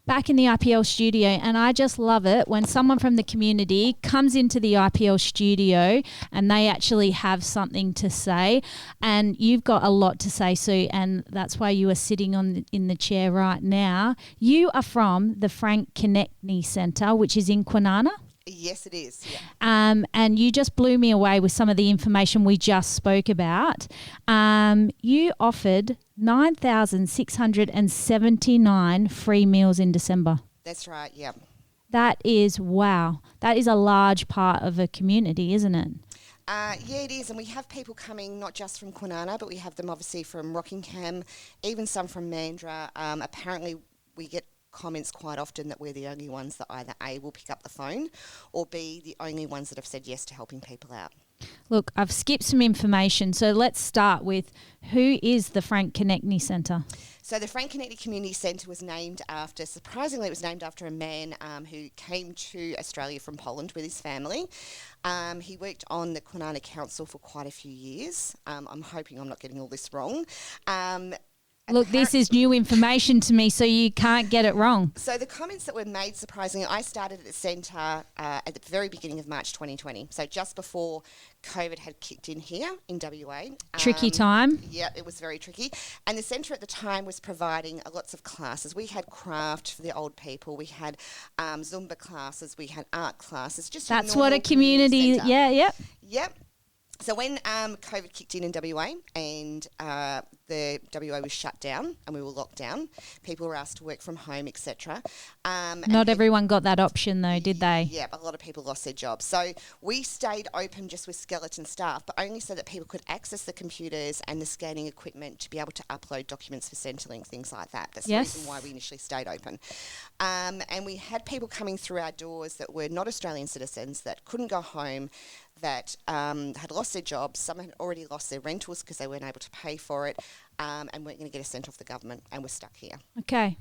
back in the IPL studio, and I just love it when someone from the community comes into the IPL studio and they actually have something to say. And you've got a lot to say, Sue, and that's why you are sitting in the chair right now. You are from the Frank Konecny Centre, which is in Kwinana. Yes, it is. Yeah. And you just blew me away with some of the information we just spoke about. You offered 9,679 free meals in December. That's right, yeah. That is, wow. That is a large part of a community, isn't it? Yeah, it is. And we have people coming not just from Kwinana, but we have them obviously from Rockingham, even some from Mandurah. Apparently we get comments quite often that we're the only ones that either A, will pick up the phone, or B, the only ones that have said yes to helping people out. Look, I've skipped some information, so let's start with who is the Frank Konecny Centre? So the Frank Konecny Community Centre was named after, surprisingly, it was named after a man who came to Australia from Poland with his family. He worked on the Kwinana Council for quite a few years. I'm hoping I'm not getting all this wrong. Look, this is new information to me, so you can't get it wrong. So the comments that were made, surprisingly, I started at the centre at the very beginning of March 2020, so just before COVID had kicked in here in WA. Tricky time. Yeah, it was very tricky. And the centre at the time was providing lots of classes. We had craft for the old people. We had Zumba classes. We had art classes. That's what a community, Yep. So when COVID kicked in WA and the WA was shut down and we were locked down, people were asked to work from home, etc. Not everyone got that option though, did they? Yeah, a lot of people lost their jobs. So we stayed open just with skeleton staff, but only so that people could access the computers and the scanning equipment to be able to upload documents for Centrelink, things like that. That's the reason why we initially stayed open. And we had people coming through our doors that were not Australian citizens, that couldn't go home, that had lost their jobs. Some had already lost their rentals because they weren't able to pay for it, and weren't going to get a cent off the government, and were stuck here. Okay.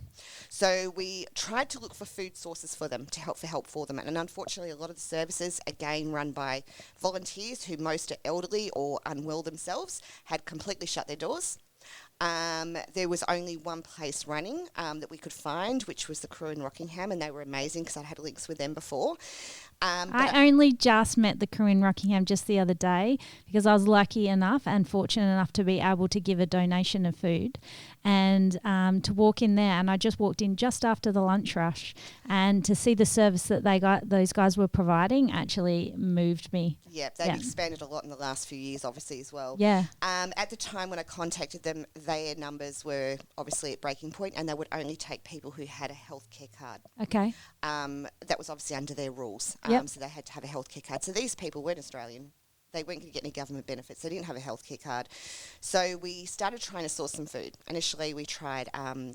So we tried to look for food sources for them, to help for them. And unfortunately, a lot of the services, again, run by volunteers who most are elderly or unwell themselves, had completely shut their doors. There was only one place running that we could find, which was the crew in Rockingham, and they were amazing because I'd had links with them before. I only just met the crew in Rockingham just the other day because I was lucky enough and fortunate enough to be able to give a donation of food and to walk in there. And I just walked in just after the lunch rush, and to see the service that those guys were providing actually moved me. Yeah, they've expanded a lot in the last few years, obviously, as well. Yeah. At the time when I contacted them, their numbers were obviously at breaking point, and they would only take people who had a healthcare card. Okay. That was obviously under their rules. So they had to have a healthcare card. So these people weren't Australian. They weren't going to get any government benefits. They didn't have a healthcare card. So we started trying to source some food. Initially, we tried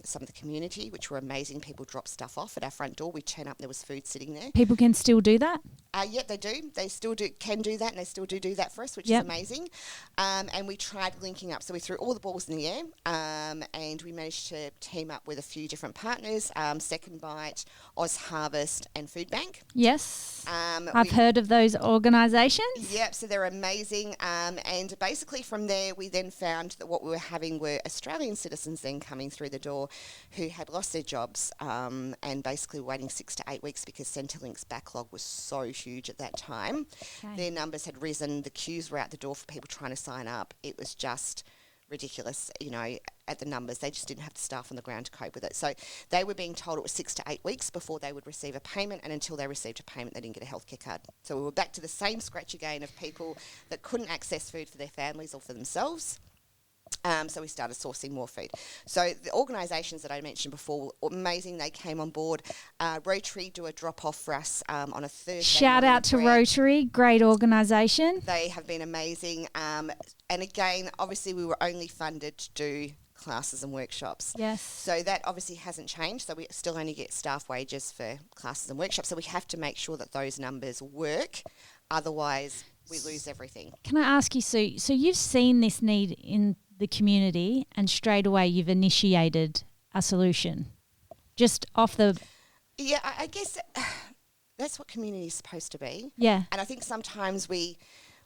some of the community, which were amazing. People dropped stuff off at our front door. We'd turn up, there was food sitting there. People can still do that? Yeah, they do. They still can do that, and they still do that for us, which is amazing. And we tried linking up. So we threw all the balls in the air, and we managed to team up with a few different partners, Second Bite, Oz Harvest, and Food Bank. Yes. I've heard of those organisations. Yep, so they're amazing. And basically from there, we then found that what we were having were Australian citizens then coming through the door who had lost their jobs and basically waiting 6 to 8 weeks because Centrelink's backlog was so huge at that time. Okay. Their numbers had risen. The queues were out the door for people trying to sign up. It was just ridiculous, at the numbers. They just didn't have the staff on the ground to cope with it. So they were being told it was 6 to 8 weeks before they would receive a payment, and until they received a payment, they didn't get a healthcare card. So we were back to the same scratch again of people that couldn't access food for their families or for themselves. So we started sourcing more food. So the organisations that I mentioned before were amazing. They came on board. Rotary do a drop-off for us on a Thursday. Shout out to Rotary, great organisation. They have been amazing. And again, obviously we were only funded to do classes and workshops. Yes. So that obviously hasn't changed. So we still only get staff wages for classes and workshops. So we have to make sure that those numbers work. Otherwise, we lose everything. Can I ask you, Sue, so you've seen this need in the community and straight away you've initiated a solution just off the... Yeah, I guess that's what community is supposed to be. Yeah. And I think sometimes we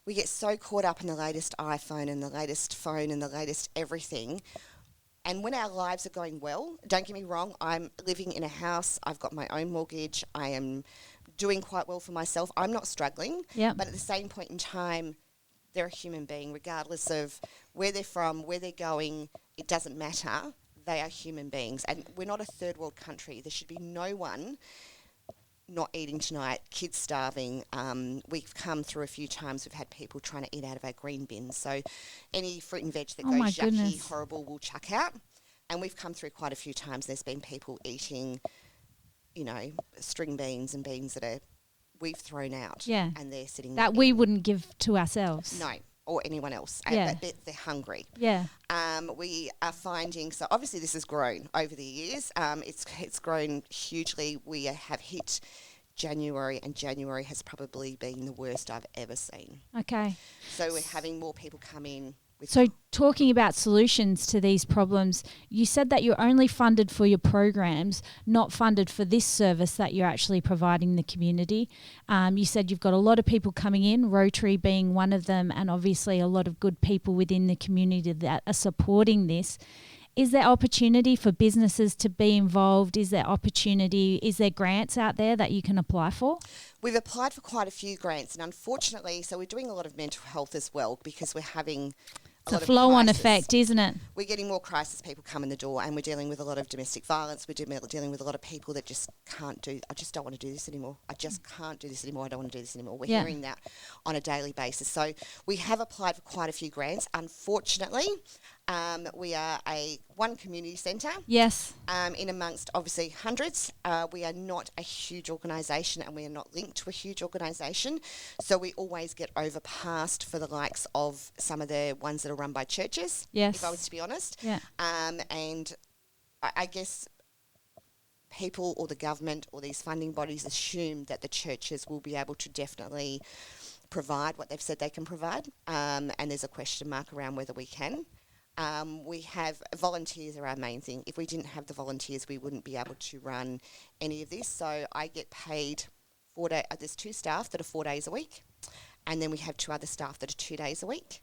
get so caught up in the latest iPhone and the latest phone and the latest everything. And when our lives are going well, don't get me wrong, I'm living in a house, I've got my own mortgage, I am doing quite well for myself. I'm not struggling, but at the same point in time, they're a human being, regardless of where they're from, where they're going, it doesn't matter. They are human beings. And we're not a third world country. There should be no one not eating tonight, kids starving. We've come through a few times, we've had people trying to eat out of our green bins. So any fruit and veg that goes yucky, horrible, we'll chuck out. And we've come through quite a few times. There's been people eating, you know, string beans and beans that we've thrown out. Yeah. And they're sitting that there. We wouldn't give to ourselves. No, or anyone else. Yeah. They're hungry. Yeah. We are finding, so obviously this has grown over the years. It's grown hugely. We have hit January, and January has probably been the worst I've ever seen. Okay. So we're having more people come in. So talking about solutions to these problems, you said that you're only funded for your programs, not funded for this service that you're actually providing the community. You said you've got a lot of people coming in, Rotary being one of them, and obviously a lot of good people within the community that are supporting this. Is there opportunity for businesses to be involved? Is there grants out there that you can apply for? We've applied for quite a few grants, and unfortunately, so we're doing a lot of mental health as well, because we're having it's a flow-on effect, isn't it? We're getting more crisis people come in the door, and we're dealing with a lot of domestic violence. We're dealing with a lot of people that just can't do, I just don't want to do this anymore. I just can't do this anymore. I don't want to do this anymore. We're hearing that on a daily basis. So we have applied for quite a few grants. Unfortunately, we are one community centre. Yes. In amongst obviously hundreds. We are not a huge organisation, and we are not linked to a huge organisation. So we always get overpassed for the likes of some of the ones that are run by churches. Yes. If I was to be honest. Yeah. And I guess people or the government or these funding bodies assume that the churches will be able to definitely provide what they've said they can provide. And there's a question mark around whether we can. We have volunteers are our main thing. If we didn't have the volunteers, we wouldn't be able to run any of this. So I get paid 4 days. There's 2 staff that are 4 days a week, and then we have 2 other staff that are 2 days a week.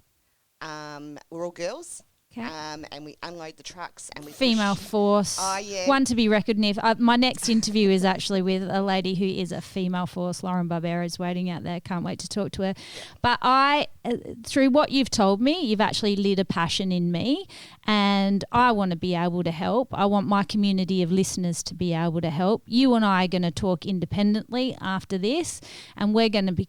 We're all girls. Okay. And we unload the trucks and we female force. Oh, yeah. One to be reckoned with. My next interview is actually with a lady who is a female force. Lauren Barbera is waiting out there. Can't wait to talk to her. But through what you've told me, you've actually lit a passion in me, and I want to be able to help. I want my community of listeners to be able to help. You and I are going to talk independently after this, and we're going to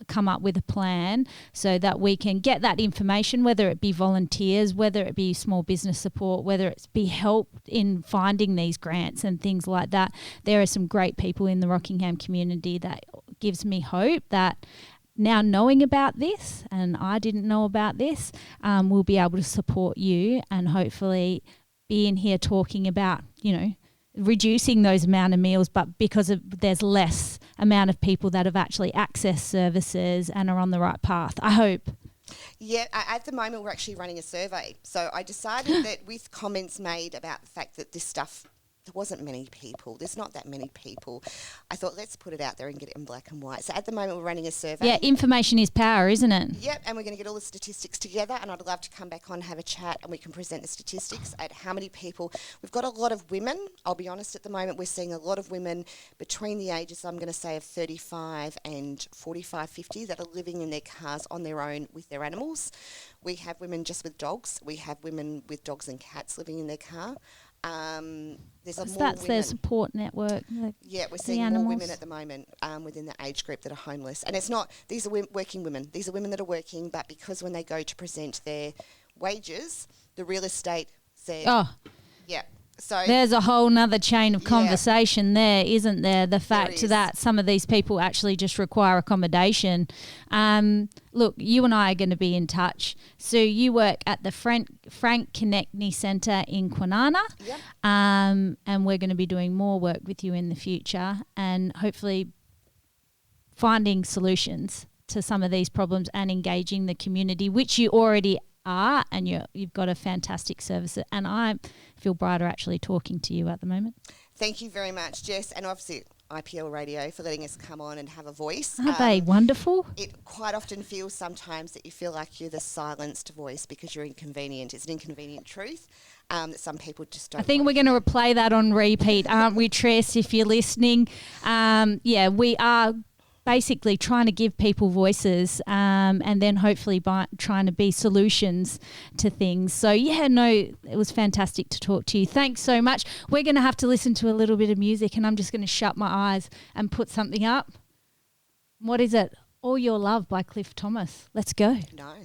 come up with a plan so that we can get that information, whether it be volunteers, whether it be small business support, whether it be help in finding these grants and things like that. There are some great people in the Rockingham community that gives me hope that now knowing about this, and I didn't know about this, we'll be able to support you and hopefully be in here talking about, reducing those amount of meals, but because there's less amount of people that have actually accessed services and are on the right path. I hope. Yeah, at the moment we're actually running a survey. So I decided that with comments made about the fact that this stuff, there wasn't many people. There's not that many people. I thought, let's put it out there and get it in black and white. So at the moment we're running a survey. Yeah, information is power, isn't it? Yep, and we're going to get all the statistics together, and I'd love to come back on, have a chat, and we can present the statistics at how many people. We've got a lot of women. I'll be honest, at the moment we're seeing a lot of women between the ages, I'm going to say, of 35 and 45, 50 that are living in their cars on their own with their animals. We have women just with dogs. We have women with dogs and cats living in their car. That's their support network. Yeah, we're seeing more women at the moment within the age group that are homeless. And it's not, these are working women. These are women that are working, but because when they go to present their wages, the real estate said, yeah. So there's a whole nother chain of conversation there, isn't there? The fact that some of these people actually just require accommodation. Look, you and I are going to be in touch. So you work at the Frank Konecny Centre in Kwinana, and we're going to be doing more work with you in the future and hopefully finding solutions to some of these problems and engaging the community, which you already are, and you've got a fantastic service, and I feel brighter actually talking to you at the moment. Thank you very much, Jess, and obviously IPL Radio for letting us come on and have a voice. Aren't they wonderful? It quite often feels sometimes that you feel like you're the silenced voice because you're inconvenient. It's an inconvenient truth that some people just don't. I think we're going to replay that on repeat, aren't we, Tress, if you're listening? We are basically trying to give people voices and then hopefully trying to be solutions to things. So, it was fantastic to talk to you. Thanks so much. We're going to have to listen to a little bit of music, and I'm just going to shut my eyes and put something up. What is it? All Your Love by Cliff Thomas. Let's go. Nice.